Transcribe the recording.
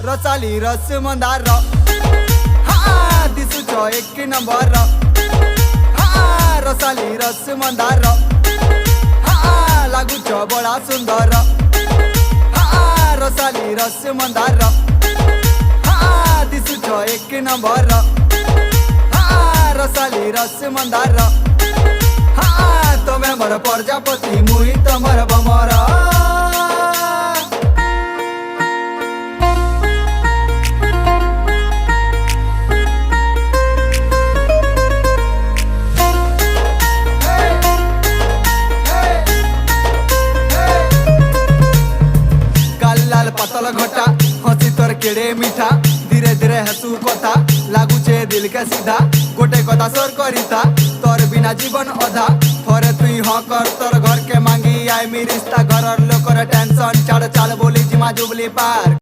रसाली रस मंदार दिसुच एक नंबर रसाली रस मंदार लागुच बड़ा सुंदर रसाली रस मंदार दिसुच एक नंबर रसाली रस मंदार तमे मोर प्रजापति मुई तमर बमर पतल घटा हसी तोर केड़े मीठा धीरे धीरे हसू कथा लागुचे दिल के सीधा गोटे कथा सोर करिता तोर बिना जीवन अधा थोरे तुई हाँ कर तोर घर के मांगी आई मी रिश्ता घर लोकर टेंशन चढ़ चाल बोली जिमा जुबली पार।